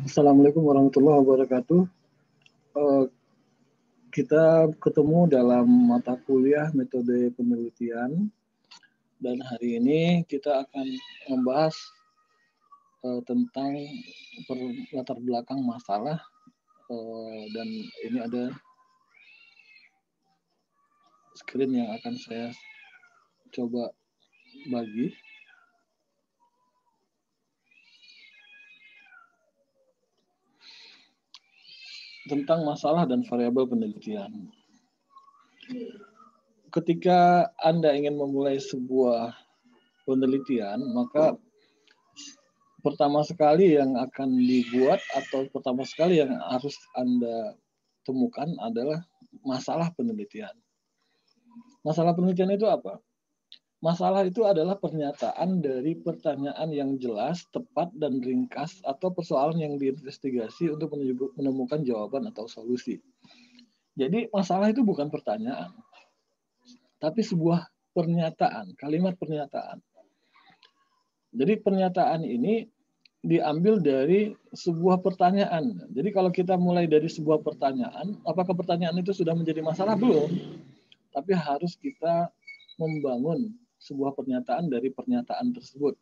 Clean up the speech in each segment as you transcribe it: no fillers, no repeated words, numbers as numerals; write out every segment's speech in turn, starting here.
Assalamualaikum warahmatullahi wabarakatuh. Eh, Kita ketemu dalam mata kuliah metode penelitian, dan hari ini kita akan membahas tentang latar belakang masalah, dan ini ada screen yang akan saya coba bagi. Tentang masalah dan variabel penelitian. Ketika Anda ingin memulai sebuah penelitian, maka pertama sekali yang akan dibuat atau pertama sekali yang harus Anda temukan adalah masalah penelitian. Masalah penelitian itu apa? Masalah itu adalah pernyataan dari pertanyaan yang jelas, tepat, dan ringkas atau persoalan yang diinvestigasi untuk menemukan jawaban atau solusi. Jadi masalah itu bukan pertanyaan, tapi sebuah pernyataan, kalimat pernyataan. Jadi pernyataan ini diambil dari sebuah pertanyaan. Jadi kalau kita mulai dari sebuah pertanyaan, apakah pertanyaan itu sudah menjadi masalah? Belum. Tapi harus kita membangun sebuah pernyataan dari pernyataan tersebut.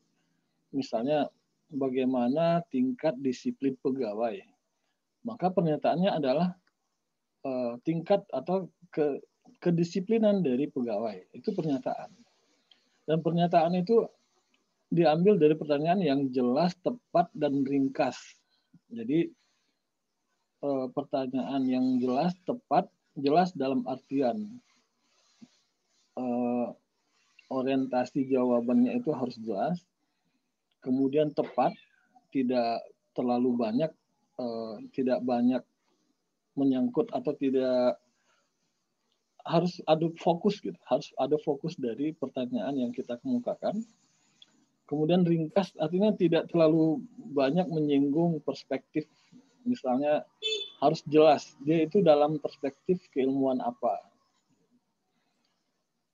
Misalnya, bagaimana tingkat disiplin pegawai. Maka pernyataannya adalah tingkat atau kedisiplinan dari pegawai. Itu pernyataan. Dan pernyataan itu diambil dari pertanyaan yang jelas, tepat, dan ringkas. Jadi pertanyaan yang jelas, tepat, jelas dalam artian orientasi jawabannya itu harus jelas, kemudian tepat, tidak terlalu banyak, tidak banyak menyangkut atau tidak harus ada fokus gitu, harus ada fokus dari pertanyaan yang kita kemukakan. Kemudian ringkas artinya tidak terlalu banyak menyinggung perspektif, misalnya harus jelas dia itu dalam perspektif keilmuan apa.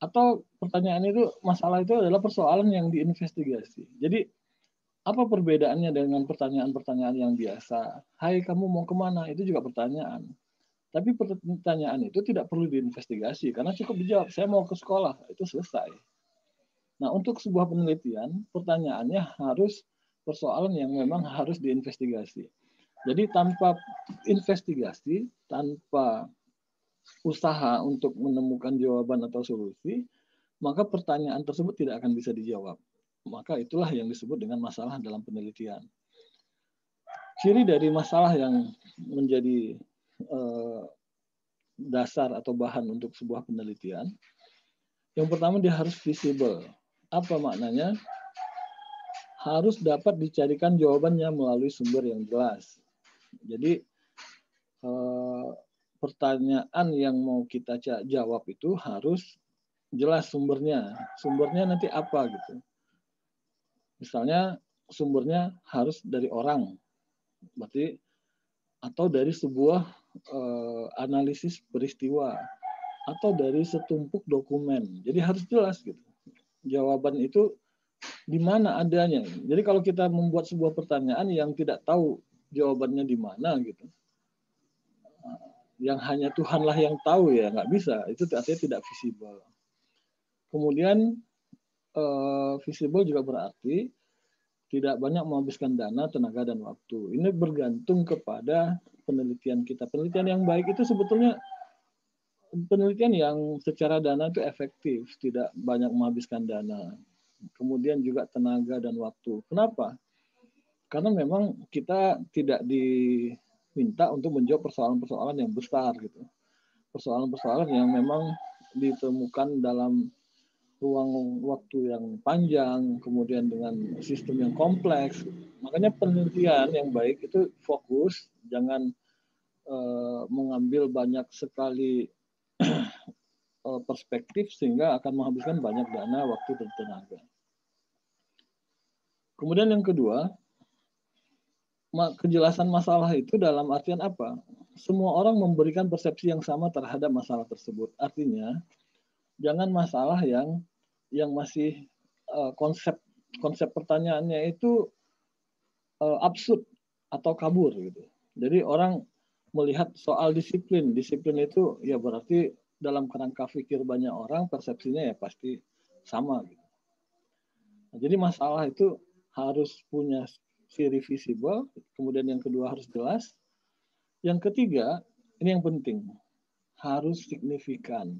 Atau pertanyaan itu, masalah itu adalah persoalan yang diinvestigasi. Jadi apa perbedaannya dengan pertanyaan-pertanyaan yang biasa? Hai, kamu mau kemana? Itu juga pertanyaan. Tapi pertanyaan itu tidak perlu diinvestigasi karena cukup dijawab, saya mau ke sekolah, itu selesai. Nah, untuk sebuah penelitian, pertanyaannya harus persoalan yang memang harus diinvestigasi. Jadi tanpa investigasi, tanpa usaha untuk menemukan jawaban atau solusi, maka pertanyaan tersebut tidak akan bisa dijawab. Maka itulah yang disebut dengan masalah dalam penelitian. Ciri dari masalah yang menjadi dasar atau bahan untuk sebuah penelitian, yang pertama dia harus visible. Apa maknanya? Harus dapat dicarikan jawabannya melalui sumber yang jelas. Jadi pertanyaan yang mau kita jawab itu harus jelas sumbernya. Sumbernya nanti apa gitu. Misalnya sumbernya harus dari orang, berarti atau dari sebuah analisis peristiwa atau dari setumpuk dokumen. Jadi harus jelas gitu. Jawaban itu di mana adanya. Jadi kalau kita membuat sebuah pertanyaan yang tidak tahu jawabannya di mana gitu, yang hanya Tuhanlah yang tahu, ya nggak bisa. Itu artinya tidak visible. Kemudian visible juga berarti tidak banyak menghabiskan dana, tenaga, dan waktu. Ini bergantung kepada penelitian kita. Penelitian yang baik itu sebetulnya penelitian yang secara dana itu efektif, tidak banyak menghabiskan dana. Kemudian juga tenaga dan waktu. Kenapa? Karena memang kita tidak diminta untuk menjawab persoalan-persoalan yang besar gitu. Persoalan-persoalan yang memang ditemukan dalam ruang waktu yang panjang, kemudian dengan sistem yang kompleks. Makanya penelitian yang baik itu fokus, jangan mengambil banyak sekali perspektif sehingga akan menghabiskan banyak dana, waktu, dan tenaga. Kemudian yang kedua, kejelasan masalah itu dalam artian apa? Semua orang memberikan persepsi yang sama terhadap masalah tersebut. Artinya, jangan masalah yang masih konsep pertanyaannya itu absurd atau kabur gitu. Jadi orang melihat soal disiplin. Disiplin itu ya berarti dalam kerangka pikir banyak orang persepsinya ya pasti sama gitu. Nah, jadi masalah itu harus punya ciri visible, kemudian yang kedua harus jelas, yang ketiga ini yang penting, harus signifikan.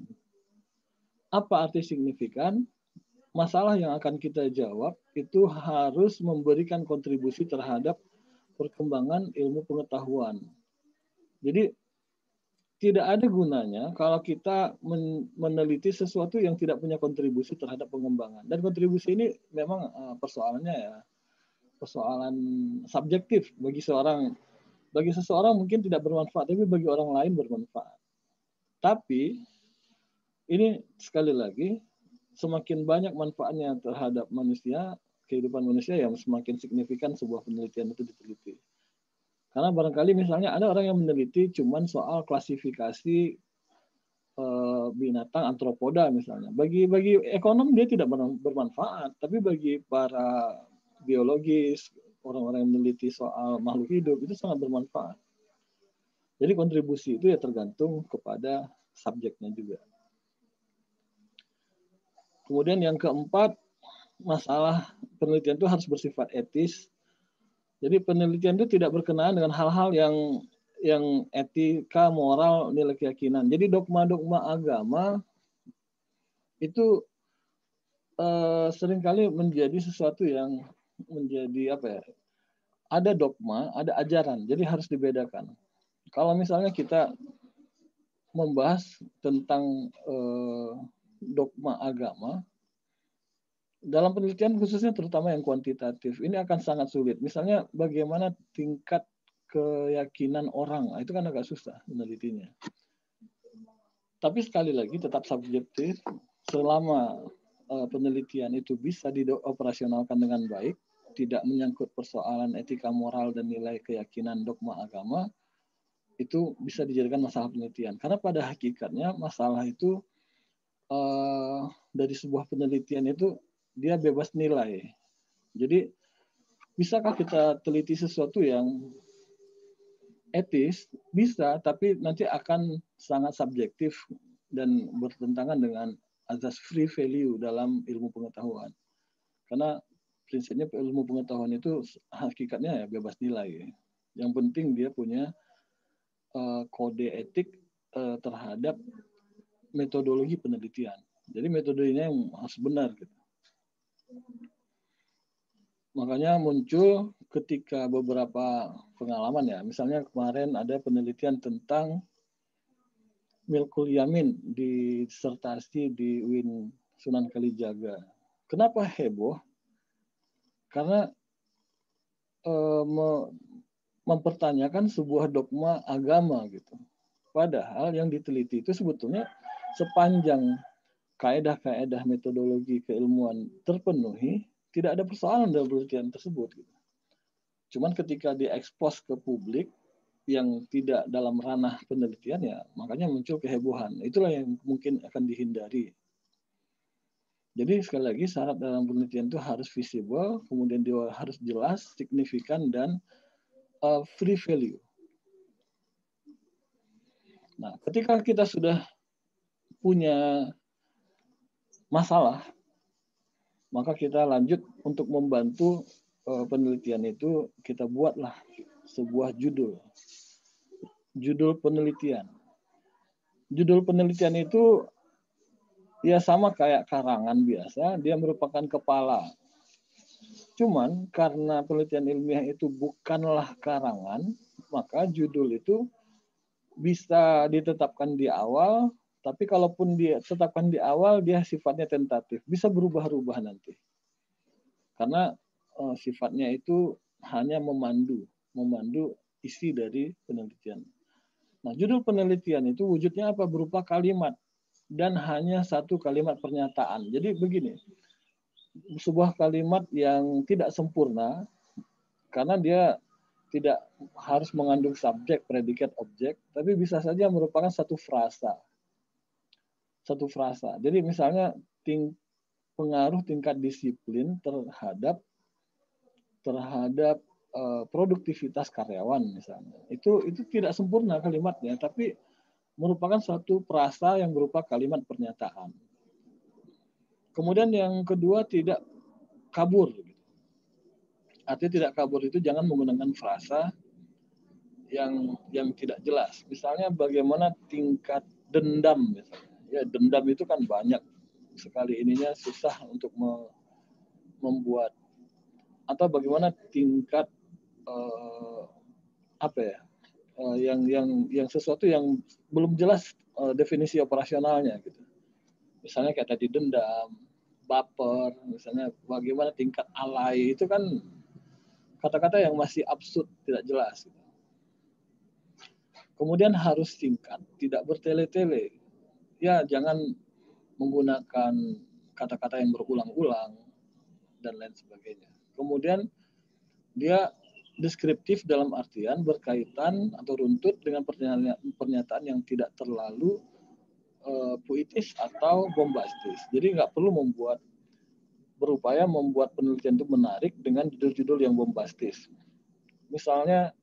Apa arti signifikan? Masalah yang akan kita jawab itu harus memberikan kontribusi terhadap perkembangan ilmu pengetahuan. Jadi tidak ada gunanya kalau kita meneliti sesuatu yang tidak punya kontribusi terhadap pengembangan. Dan kontribusi ini memang persoalannya ya persoalan subjektif bagi seseorang mungkin tidak bermanfaat, tapi bagi orang lain bermanfaat. Tapi ini sekali lagi semakin banyak manfaatnya terhadap manusia, kehidupan manusia, yang semakin signifikan sebuah penelitian itu diteliti. Karena barangkali misalnya ada orang yang meneliti cuman soal klasifikasi binatang antropoda misalnya. Bagi ekonom dia tidak bermanfaat, tapi bagi para biologis, orang-orang yang meneliti soal makhluk hidup itu sangat bermanfaat. Jadi kontribusi itu ya tergantung kepada subjeknya juga. Kemudian yang keempat, masalah penelitian itu harus bersifat etis. Jadi penelitian itu tidak berkenaan dengan hal-hal yang etika, moral, nilai keyakinan. Jadi dogma-dogma agama itu seringkali menjadi sesuatu yang menjadi apa ya? Ada dogma, ada ajaran. Jadi harus dibedakan. Kalau misalnya kita membahas tentang dogma agama, dalam penelitian khususnya terutama yang kuantitatif, ini akan sangat sulit. Misalnya bagaimana tingkat keyakinan orang, itu kan agak susah menelitinya. Tapi sekali lagi tetap subjektif, selama penelitian itu bisa dioperasionalkan dengan baik, tidak menyangkut persoalan etika moral dan nilai keyakinan dogma agama, itu bisa dijadikan masalah penelitian. Karena pada hakikatnya masalah itu dari sebuah penelitian itu dia bebas nilai. Jadi bisakah kita teliti sesuatu yang etis? Bisa, tapi nanti akan sangat subjektif dan bertentangan dengan azas free value dalam ilmu pengetahuan. Karena prinsipnya ilmu pengetahuan itu hakikatnya ya bebas nilai. Yang penting dia punya kode etik terhadap metodologi penelitian. Jadi metodenya yang harus benar gitu. Makanya muncul ketika beberapa pengalaman ya, misalnya kemarin ada penelitian tentang milkul yamin di disertasi di UIN Sunan Kalijaga. Kenapa heboh? Karena mempertanyakan sebuah dogma agama gitu. Padahal yang diteliti itu sebetulnya sepanjang kaedah-kaedah metodologi keilmuan terpenuhi, tidak ada persoalan dalam penelitian tersebut. Cuman ketika diekspos ke publik yang tidak dalam ranah penelitian ya, makanya muncul kehebohan. Itulah yang mungkin akan dihindari. Jadi sekali lagi syarat dalam penelitian itu harus visible, kemudian dia harus jelas, signifikan, dan free value. Nah, ketika kita sudah punya masalah, maka kita lanjut untuk membantu penelitian itu, kita buatlah sebuah judul penelitian. Judul penelitian itu ya sama kayak karangan biasa, dia merupakan kepala. Cuman karena penelitian ilmiah itu bukanlah karangan, maka judul itu bisa ditetapkan di awal, tapi kalaupun ditetapkan di awal, dia sifatnya tentatif, bisa berubah-ubah nanti. Karena sifatnya itu hanya memandu isi dari penelitian. Nah, judul penelitian itu wujudnya apa? Berupa kalimat dan hanya satu kalimat pernyataan. Jadi begini, sebuah kalimat yang tidak sempurna karena dia tidak harus mengandung subjek, predikat, objek, tapi bisa saja merupakan satu frasa. Satu frasa. Jadi misalnya pengaruh tingkat disiplin terhadap produktivitas karyawan misalnya. Itu tidak sempurna kalimatnya, tapi merupakan suatu frasa yang berupa kalimat pernyataan. Kemudian yang kedua, tidak kabur. Artinya tidak kabur itu jangan menggunakan frasa yang tidak jelas. Misalnya bagaimana tingkat dendam misalnya. Ya, dendam itu kan banyak sekali ininya, susah untuk membuat, atau bagaimana tingkat yang sesuatu yang belum jelas definisi operasionalnya gitu. Misalnya kayak tadi dendam, baper, misalnya bagaimana tingkat alay, itu kan kata-kata yang masih absurd, tidak jelas. Kemudian harus singkat, tidak bertele-tele. Ya, jangan menggunakan kata-kata yang berulang-ulang dan lain sebagainya. Kemudian dia deskriptif dalam artian berkaitan atau runtut dengan pernyataan yang tidak terlalu puitis atau bombastis. Jadi nggak perlu berupaya membuat penelitian itu menarik dengan judul-judul yang bombastis. Misalnya,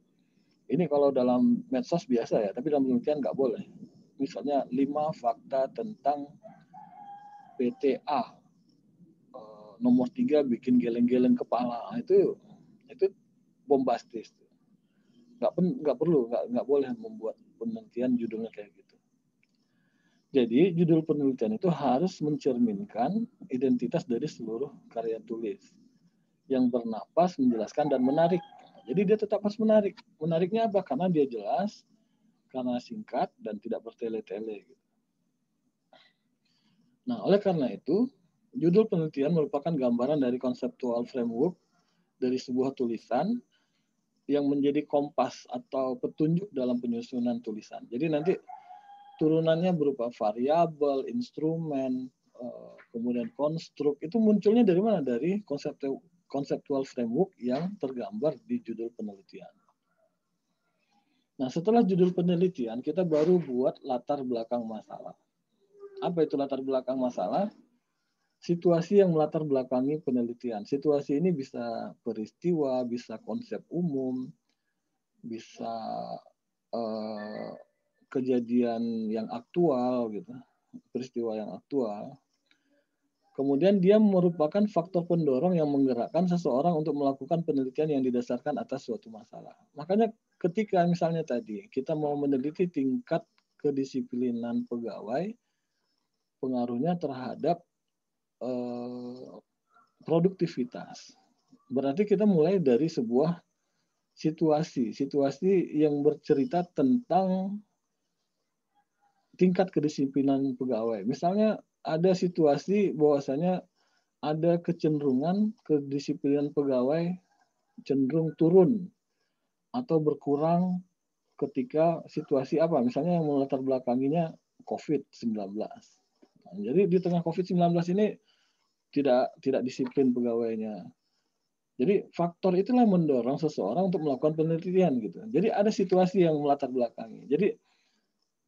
ini kalau dalam medsos biasa ya, tapi dalam penelitian nggak boleh. Misalnya 5 fakta tentang PTA, nomor 3 bikin geleng-geleng kepala, itu bombastis. Nggak perlu, nggak boleh membuat penelitian judulnya kayak gitu. Jadi judul penelitian itu harus mencerminkan identitas dari seluruh karya tulis yang bernapas, menjelaskan, dan menarik. Jadi dia tetap harus menarik. Menariknya apa? Karena dia jelas, karena singkat, dan tidak bertele-tele. Nah, oleh karena itu, judul penelitian merupakan gambaran dari conceptual framework dari sebuah tulisan yang menjadi kompas atau petunjuk dalam penyusunan tulisan. Jadi nanti turunannya berupa variabel, instrumen, kemudian konstruk. Itu munculnya dari mana? Dari conceptual framework yang tergambar di judul penelitian. Nah, setelah judul penelitian, kita baru buat latar belakang masalah. Apa itu latar belakang masalah? Situasi yang melatar belakangi penelitian. Situasi ini bisa peristiwa, bisa konsep umum, bisa kejadian yang aktual, gitu, peristiwa yang aktual. Kemudian dia merupakan faktor pendorong yang menggerakkan seseorang untuk melakukan penelitian yang didasarkan atas suatu masalah. Makanya ketika misalnya tadi kita mau meneliti tingkat kedisiplinan pegawai, pengaruhnya terhadap produktivitas. Berarti kita mulai dari sebuah situasi yang bercerita tentang tingkat kedisiplinan pegawai. Misalnya ada situasi bahwasanya ada kecenderungan kedisiplinan pegawai cenderung turun atau berkurang ketika situasi apa? Misalnya yang melatar belakanginya COVID-19. Nah, jadi di tengah COVID-19 ini tidak disiplin pegawainya. Jadi faktor itulah yang mendorong seseorang untuk melakukan penelitian gitu. Jadi ada situasi yang melatar belakangi. Jadi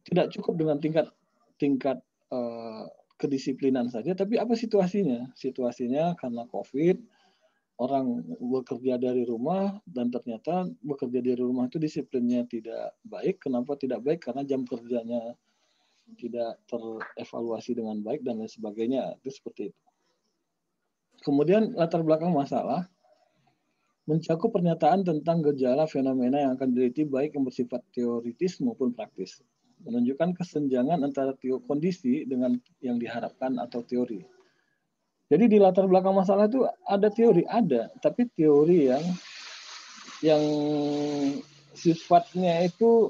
tidak cukup dengan tingkat kedisiplinan saja, tapi apa situasinya? Situasinya karena COVID, orang bekerja dari rumah dan ternyata bekerja dari rumah itu disiplinnya tidak baik. Kenapa tidak baik? Karena jam kerjanya tidak terevaluasi dengan baik dan lain sebagainya. Itu seperti itu. Kemudian latar belakang masalah mencakup pernyataan tentang gejala fenomena yang akan diteliti baik yang bersifat teoritis maupun praktis. Menunjukkan kesenjangan antara kondisi dengan yang diharapkan atau teori. Jadi di latar belakang masalah itu ada teori, tapi teori yang sifatnya itu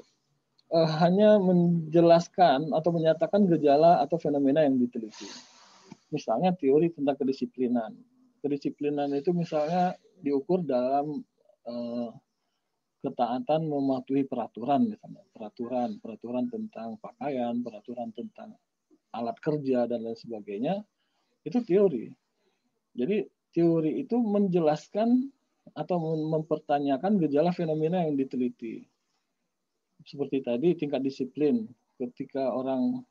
hanya menjelaskan atau menyatakan gejala atau fenomena yang diteliti. Misalnya teori tentang kedisiplinan. Kedisiplinan itu misalnya diukur dalam ketaatan mematuhi peraturan, misalnya peraturan tentang pakaian, peraturan tentang alat kerja dan lain sebagainya, itu teori. Jadi teori itu menjelaskan atau mempertanyakan gejala fenomena yang diteliti. Seperti tadi tingkat disiplin, ketika orang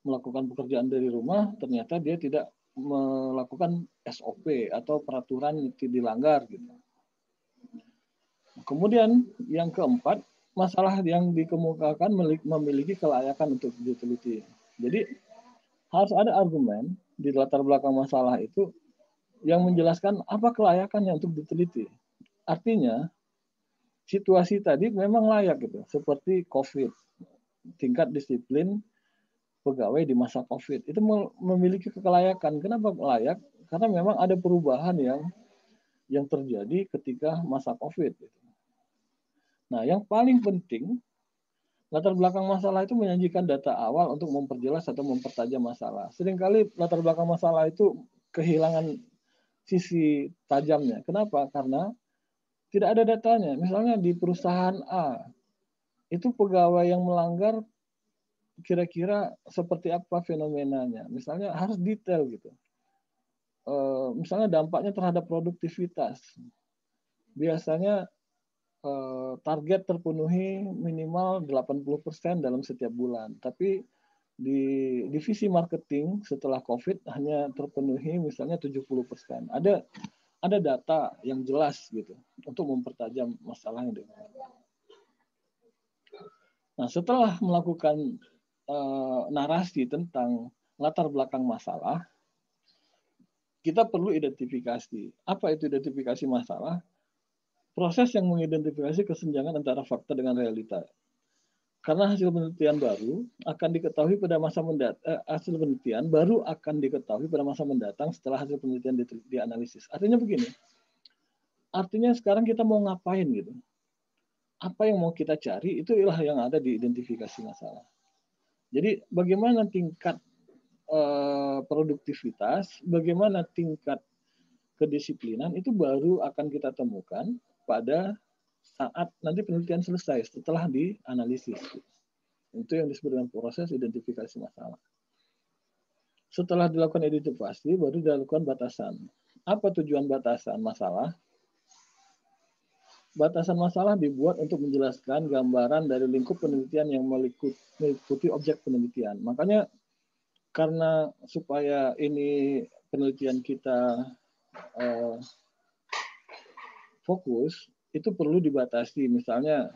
melakukan pekerjaan dari rumah, ternyata dia tidak melakukan SOP atau peraturan yang dilanggar gitu. Kemudian yang keempat, masalah yang dikemukakan memiliki kelayakan untuk diteliti. Jadi harus ada argumen di latar belakang masalah itu yang menjelaskan apa kelayakannya untuk diteliti. Artinya situasi tadi memang layak gitu, seperti COVID, tingkat disiplin pegawai di masa COVID itu memiliki kelayakan. Kenapa layak? Karena memang ada perubahan yang terjadi ketika masa COVID. Nah, yang paling penting, latar belakang masalah itu menyajikan data awal untuk memperjelas atau mempertajam masalah. Seringkali latar belakang masalah itu kehilangan sisi tajamnya. Kenapa? Karena tidak ada datanya. Misalnya di perusahaan A, itu pegawai yang melanggar kira-kira seperti apa fenomenanya. Misalnya harus detail gitu. Misalnya dampaknya terhadap produktivitas. Biasanya target terpenuhi minimal 80% dalam setiap bulan. Tapi di divisi marketing setelah COVID hanya terpenuhi misalnya 70%. Ada data yang jelas gitu untuk mempertajam masalah yang dihadapi. Nah, setelah melakukan narasi tentang latar belakang masalah, kita perlu identifikasi. Apa itu identifikasi masalah? Proses yang mengidentifikasi kesenjangan antara fakta dengan realita. Karena hasil penelitian baru akan diketahui pada masa mendatang setelah hasil penelitian dianalisis. Artinya begini. Artinya sekarang kita mau ngapain gitu? Apa yang mau kita cari itulah yang ada di identifikasi masalah. Jadi bagaimana tingkat produktivitas, bagaimana tingkat kedisiplinan itu baru akan kita temukan pada saat nanti penelitian selesai setelah dianalisis. Itu yang disebut dengan proses identifikasi masalah. Setelah dilakukan identifikasi, baru dilakukan batasan. Apa tujuan batasan masalah? Batasan masalah dibuat untuk menjelaskan gambaran dari lingkup penelitian yang meliputi objek penelitian. Makanya karena supaya ini penelitian kita fokus, itu perlu dibatasi. Misalnya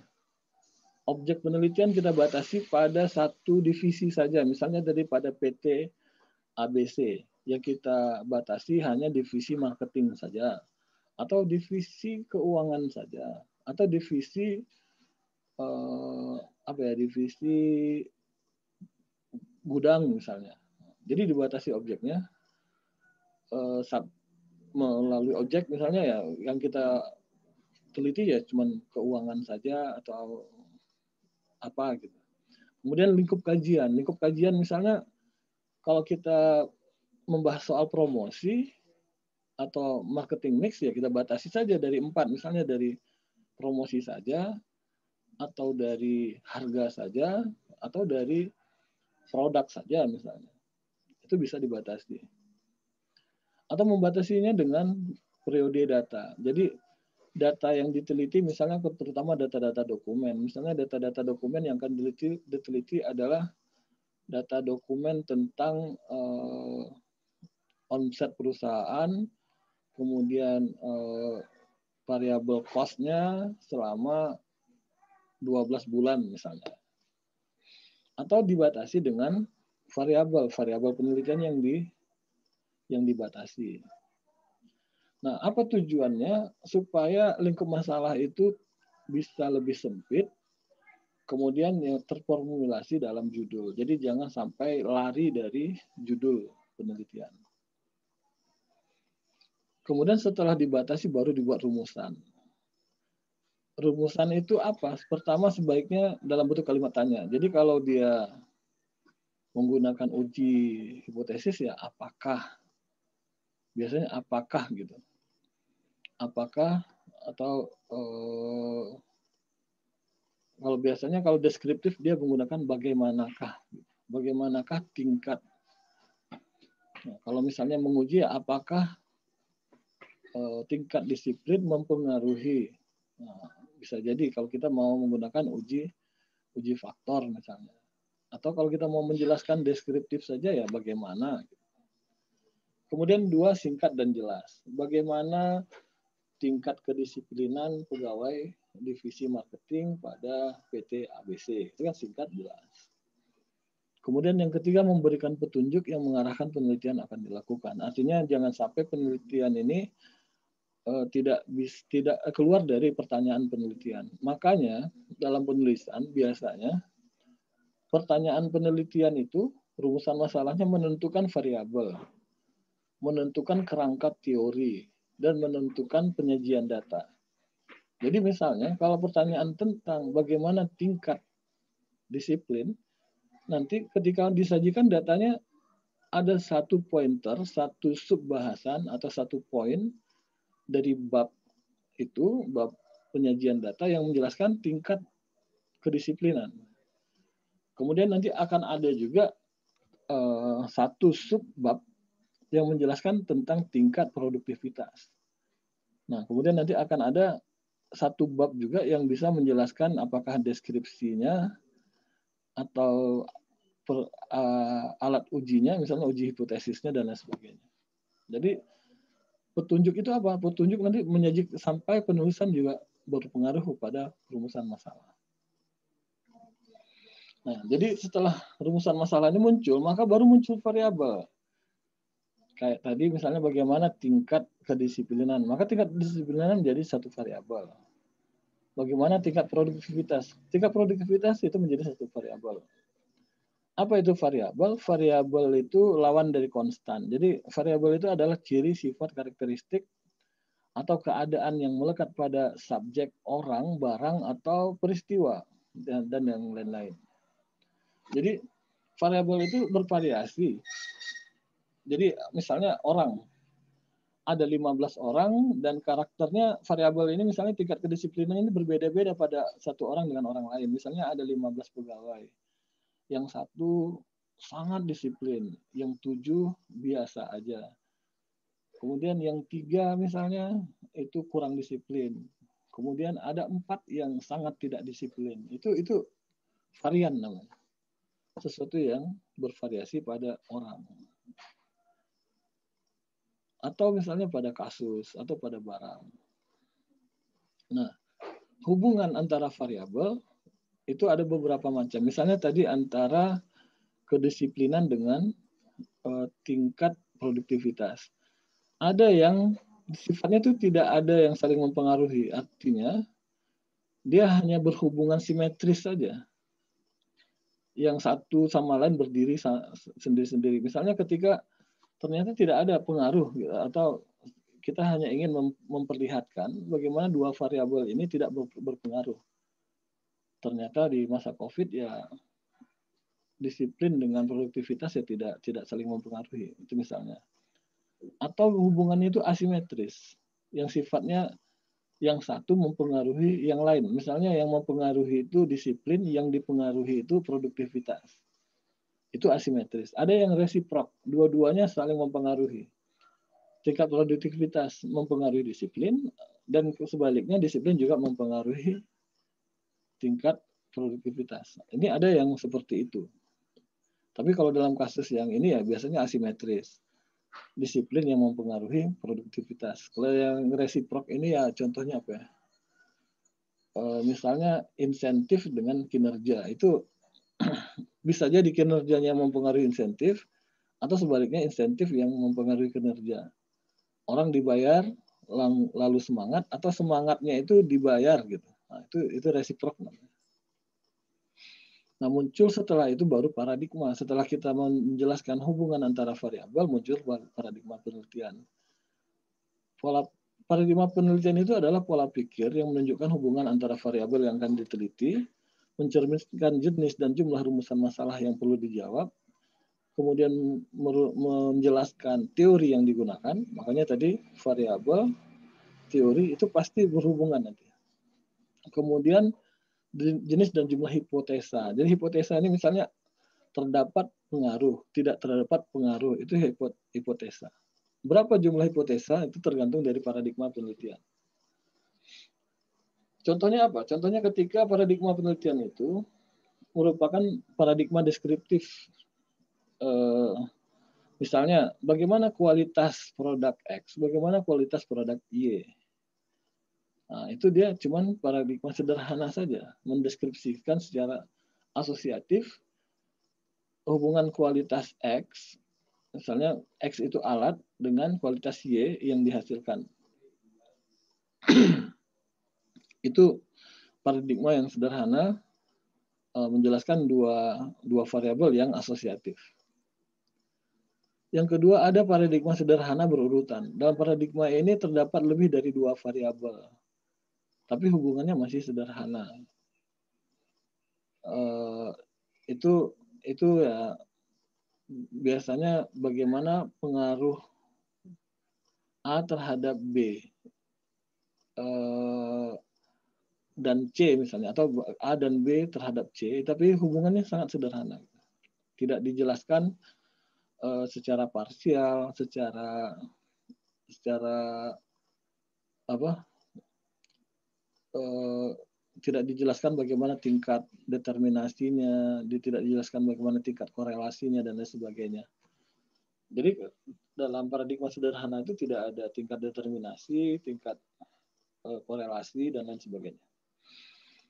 objek penelitian kita batasi pada satu divisi saja. Misalnya daripada PT ABC yang kita batasi hanya divisi marketing saja, atau divisi keuangan saja, atau divisi divisi gudang misalnya. Jadi dibatasi objeknya melalui objek misalnya ya yang kita teliti ya cuman keuangan saja atau apa gitu. Kemudian lingkup kajian misalnya kalau kita membahas soal promosi atau marketing mix ya kita batasi saja dari 4, misalnya dari promosi saja atau dari harga saja atau dari produk saja misalnya. Itu bisa dibatasi. Atau membatasinya dengan periode data. Jadi data yang diteliti misalnya terutama data-data dokumen. Misalnya data-data dokumen yang akan diteliti adalah data dokumen tentang omset perusahaan, kemudian variabel cost-nya selama 12 bulan misalnya. Atau dibatasi dengan variabel penelitian yang dibatasi. Nah, apa tujuannya? Supaya lingkup masalah itu bisa lebih sempit, kemudian yang terformulasi dalam judul. Jadi jangan sampai lari dari judul penelitian. Kemudian setelah dibatasi baru dibuat rumusan. Rumusan itu apa? Pertama sebaiknya dalam bentuk kalimat tanya. Jadi kalau dia menggunakan uji hipotesis ya apakah? Biasanya apakah gitu. Apakah atau kalau biasanya kalau deskriptif dia menggunakan bagaimanakah. Bagaimanakah tingkat. Nah, kalau misalnya menguji apakah tingkat disiplin mempengaruhi. Nah, bisa jadi kalau kita mau menggunakan uji faktor misalnya. Atau kalau kita mau menjelaskan deskriptif saja ya bagaimana. Kemudian 2, singkat dan jelas. Bagaimana tingkat kedisiplinan pegawai divisi marketing pada PT ABC. Itu kan singkat jelas. Kemudian yang ketiga, memberikan petunjuk yang mengarahkan penelitian akan dilakukan. Artinya jangan sampai penelitian ini tidak keluar dari pertanyaan penelitian. Makanya dalam penulisan biasanya pertanyaan penelitian itu rumusan masalahnya menentukan variabel, menentukan kerangka teori, dan menentukan penyajian data. Jadi misalnya kalau pertanyaan tentang bagaimana tingkat disiplin, nanti ketika disajikan datanya ada satu pointer, satu subbahasan atau satu poin dari bab itu, bab penyajian data yang menjelaskan tingkat kedisiplinan. Kemudian nanti akan ada juga satu subbab yang menjelaskan tentang tingkat produktivitas. Nah, kemudian nanti akan ada satu bab juga yang bisa menjelaskan apakah deskripsinya atau alat ujinya, misalnya uji hipotesisnya dan lain sebagainya. Jadi petunjuk itu apa? Petunjuk nanti menyajikan sampai penulisan juga berpengaruh pada rumusan masalah. Nah, jadi setelah rumusan masalah ini muncul, maka baru muncul variabel. Kayak tadi misalnya bagaimana tingkat kedisiplinan, maka tingkat kedisiplinan menjadi satu variabel. Bagaimana tingkat produktivitas? Tingkat produktivitas itu menjadi satu variabel. Apa itu variabel? Variabel itu lawan dari konstan. Jadi variabel itu adalah ciri, sifat, karakteristik atau keadaan yang melekat pada subjek, orang, barang, atau peristiwa dan yang lain-lain. Jadi variabel itu bervariasi. Jadi misalnya orang, ada 15 orang dan karakternya variabel ini misalnya tingkat kedisiplinan ini berbeda-beda pada satu orang dengan orang lain. Misalnya ada 15 pegawai. Yang satu sangat disiplin, yang 7 biasa aja. Kemudian yang 3 misalnya itu kurang disiplin. Kemudian ada 4 yang sangat tidak disiplin. Itu varian namanya. Sesuatu yang bervariasi pada orang. Atau misalnya pada kasus atau pada barang. Nah, hubungan antara variabel itu ada beberapa macam. Misalnya tadi antara kedisiplinan dengan tingkat produktivitas. Ada yang sifatnya itu tidak ada yang saling mempengaruhi. Artinya dia hanya berhubungan simetris saja. Yang satu sama lain berdiri sendiri-sendiri. Misalnya ketika ternyata tidak ada pengaruh atau kita hanya ingin memperlihatkan bagaimana dua variabel ini tidak berpengaruh. Ternyata di masa COVID ya disiplin dengan produktivitas ya tidak saling mempengaruhi. Itu misalnya. Atau hubungannya itu asimetris. Yang sifatnya yang satu mempengaruhi yang lain. Misalnya yang mempengaruhi itu disiplin, yang dipengaruhi itu produktivitas. Itu asimetris. Ada yang resiprok. Dua-duanya saling mempengaruhi. Tingkat produktivitas mempengaruhi disiplin, dan sebaliknya disiplin juga mempengaruhi tingkat produktivitas. Ini ada yang seperti itu. Tapi kalau dalam kasus yang ini ya biasanya asimetris. Disiplin yang mempengaruhi produktivitas. Kalau yang resiprok ini ya contohnya apa ya? Misalnya insentif dengan kinerja. Itu bisa jadi kinerjanya mempengaruhi insentif, atau sebaliknya insentif yang mempengaruhi kinerja. Orang dibayar lalu semangat, atau semangatnya itu dibayar gitu. Nah, itu resiprok namanya. Nah, muncul setelah itu baru paradigma. Setelah kita menjelaskan hubungan antara variabel, muncul paradigma penelitian. Paradigma penelitian itu adalah pola pikir yang menunjukkan hubungan antara variabel yang akan diteliti, mencerminkan jenis dan jumlah rumusan masalah yang perlu dijawab, kemudian menjelaskan teori yang digunakan. Makanya tadi variabel, teori itu pasti berhubungan nanti. Kemudian jenis dan jumlah hipotesa. Jadi hipotesa ini misalnya terdapat pengaruh, tidak terdapat pengaruh, itu hipotesa. Berapa jumlah hipotesa itu tergantung dari paradigma penelitian. Contohnya apa? Contohnya ketika paradigma penelitian itu merupakan paradigma deskriptif. Misalnya bagaimana kualitas produk X, bagaimana kualitas produk Y. Nah, itu dia cuman paradigma sederhana saja, mendeskripsikan secara asosiatif hubungan kualitas X, misalnya X itu alat dengan kualitas Y yang dihasilkan. Itu paradigma yang sederhana menjelaskan dua variabel yang asosiatif. Yang kedua, ada paradigma sederhana berurutan. Dalam paradigma ini terdapat lebih dari dua variabel, tapi hubungannya masih sederhana. Itu ya biasanya bagaimana pengaruh A terhadap B dan C misalnya, atau A dan B terhadap C, tapi hubungannya sangat sederhana. Tidak dijelaskan secara parsial, secara tidak dijelaskan bagaimana tingkat determinasinya, tidak dijelaskan bagaimana tingkat korelasinya dan lain sebagainya. Jadi dalam paradigma sederhana itu tidak ada tingkat determinasi, tingkat korelasi dan lain sebagainya.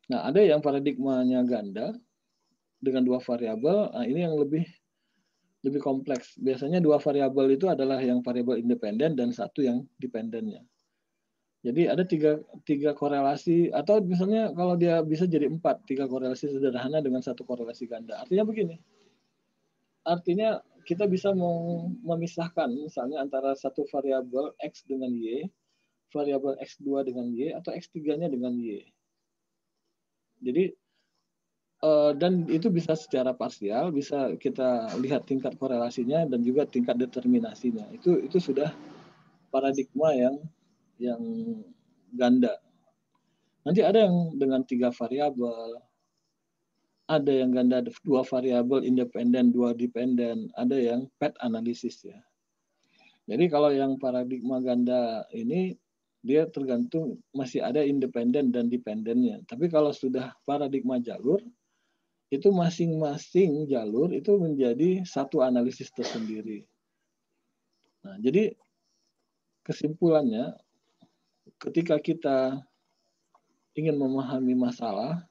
Nah, ada yang paradigmanya ganda dengan dua variabel. Nah, ini yang lebih kompleks. Biasanya dua variabel itu adalah yang variabel independen dan satu yang dependennya. Jadi ada tiga korelasi, atau misalnya kalau dia bisa jadi 4, 3 korelasi sederhana dengan satu korelasi ganda. Artinya begini, artinya kita bisa memisahkan misalnya antara satu variabel X dengan Y, variabel X2 dengan Y, atau X3-nya dengan Y. Jadi, dan itu bisa secara parsial, bisa kita lihat tingkat korelasinya dan juga tingkat determinasinya. Itu sudah paradigma yang ganda. Nanti ada yang dengan 3 variabel, ada yang ganda 2 variabel independen, 2 dependen, ada yang PET analisis ya. Jadi kalau yang paradigma ganda ini dia tergantung masih ada independen dan dependennya. Tapi kalau sudah paradigma jalur, itu masing-masing jalur itu menjadi satu analisis tersendiri. Nah, jadi kesimpulannya, ketika kita ingin memahami masalah,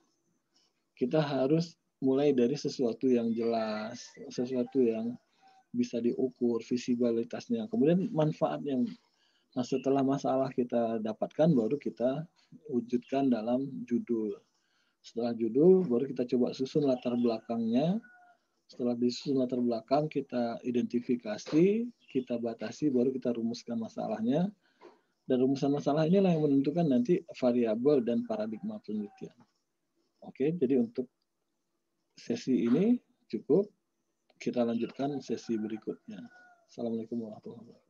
kita harus mulai dari sesuatu yang jelas, sesuatu yang bisa diukur, visibilitasnya, kemudian manfaatnya. Nah, setelah masalah kita dapatkan, baru kita wujudkan dalam judul. Setelah judul, baru kita coba susun latar belakangnya. Setelah disusun latar belakang, kita identifikasi, kita batasi, baru kita rumuskan masalahnya. Dan rumusan masalah inilah yang menentukan nanti variabel dan paradigma penelitian. Oke, jadi untuk sesi ini cukup. Kita lanjutkan sesi berikutnya. Assalamualaikum warahmatullahi wabarakatuh.